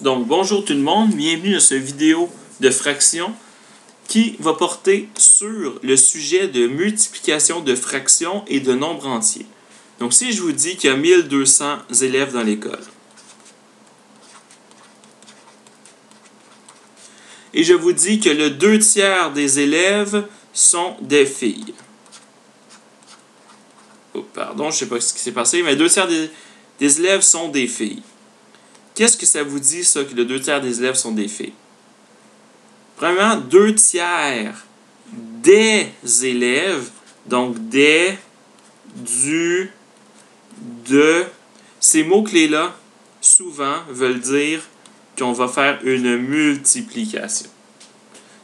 Donc, bonjour tout le monde, bienvenue dans cette vidéo de fraction qui va porter sur le sujet de multiplication de fractions et de nombres entiers. Donc, si je vous dis qu'il y a 1200 élèves dans l'école, et je vous dis que le 2/3 des élèves sont des filles. Oh, pardon, je ne sais pas ce qui s'est passé, mais 2/3 des élèves sont des filles. Qu'est-ce que ça vous dit, ça, que le 2/3 des élèves sont des filles? Premièrement, 2/3 des élèves, donc des, du, de, ces mots-clés-là, souvent, veulent dire qu'on va faire une multiplication.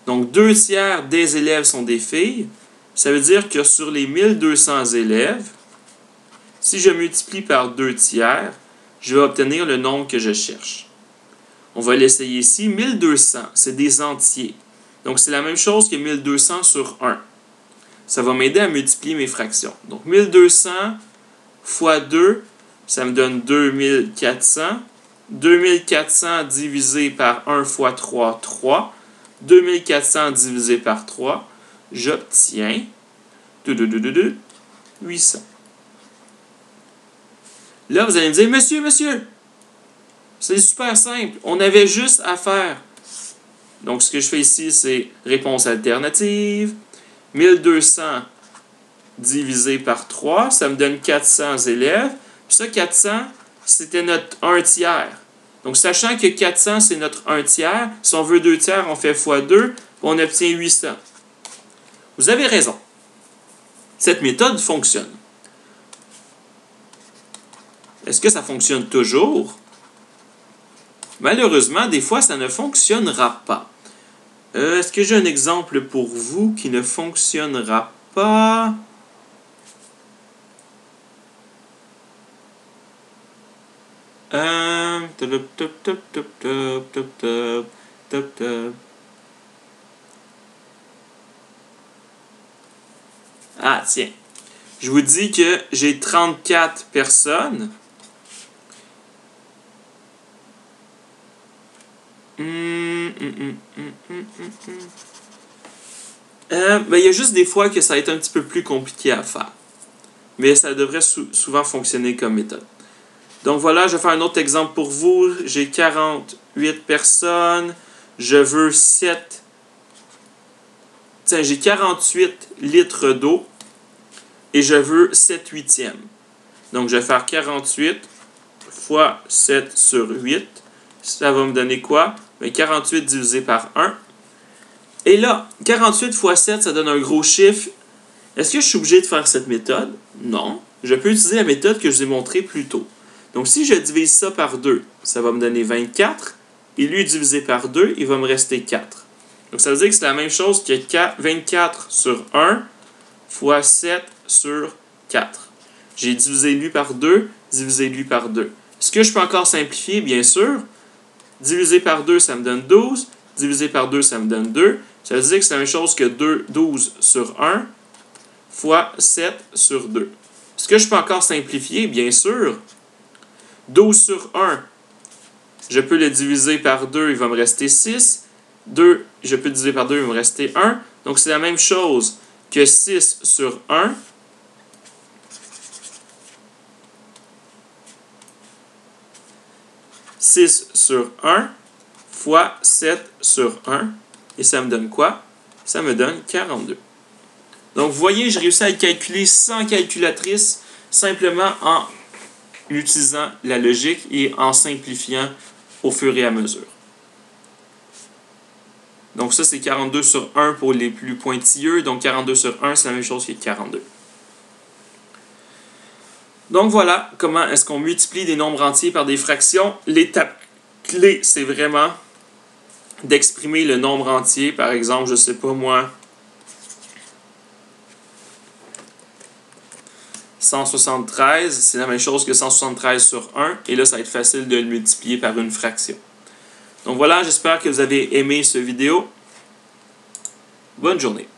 Donc, 2/3 des élèves sont des filles. Ça veut dire que sur les 1200 élèves, si je multiplie par 2/3, je vais obtenir le nombre que je cherche. On va l'essayer ici. 1200, c'est des entiers. Donc, c'est la même chose que 1200 sur 1. Ça va m'aider à multiplier mes fractions. Donc, 1200 fois 2, ça me donne 2400. 2400 divisé par 1 fois 3, 3. 2400 divisé par 3, j'obtiens 800. Là, vous allez me dire, monsieur, c'est super simple. On avait juste à faire. Donc, ce que je fais ici, c'est réponse alternative. 1200 divisé par 3, ça me donne 400 élèves. Puis ça, 400, c'était notre 1/3. Donc, sachant que 400, c'est notre 1/3, si on veut 2/3, on fait x2, on obtient 800. Vous avez raison. Cette méthode fonctionne. Est-ce que ça fonctionne toujours? Malheureusement, des fois, ça ne fonctionnera pas. Est-ce que j'ai un exemple pour vous qui ne fonctionnera pas? Ah, tiens. Je vous dis que j'ai 34 personnes. Il y a juste des fois que ça va être un petit peu plus compliqué à faire. Mais ça devrait souvent fonctionner comme méthode. Donc voilà, je vais faire un autre exemple pour vous. J'ai 48 personnes. Je veux 7. Tiens, j'ai 48 litres d'eau. Et je veux 7/8. Donc je vais faire 48 fois 7 sur 8. Ça va me donner quoi? 48 divisé par 1. Et là, 48 fois 7, ça donne un gros chiffre. Est-ce que je suis obligé de faire cette méthode? Non. Je peux utiliser la méthode que je vous ai montrée plus tôt. Donc, si je divise ça par 2, ça va me donner 24. Et lui, divisé par 2, il va me rester 4. Donc, ça veut dire que c'est la même chose que 24 sur 1 fois 7 sur 4. J'ai divisé lui par 2, divisé lui par 2. Est-ce que je peux encore simplifier? Bien sûr. Divisé par 2, ça me donne 12. Divisé par 2, ça me donne 2. Ça veut dire que c'est la même chose que 12 sur 1 fois 7 sur 2. Est-ce que je peux encore simplifier? Bien sûr. 12 sur 1, je peux le diviser par 2, il va me rester 6. 2, je peux le diviser par 2, il va me rester 1. Donc, c'est la même chose que 6 sur 1. « 6 sur 1 fois 7 sur 1. Et ça me donne quoi? Ça me donne 42. Donc, vous voyez, j'ai réussi à le calculer sans calculatrice, simplement en utilisant la logique et en simplifiant au fur et à mesure. Donc, ça, c'est 42 sur 1 pour les plus pointilleux. Donc, 42 sur 1, c'est la même chose que 42. Donc, voilà comment est-ce qu'on multiplie des nombres entiers par des fractions. L'étape clé, c'est vraiment d'exprimer le nombre entier. Par exemple, je ne sais pas moi, 173, c'est la même chose que 173 sur 1. Et là, ça va être facile de le multiplier par une fraction. Donc voilà, j'espère que vous avez aimé cette vidéo. Bonne journée.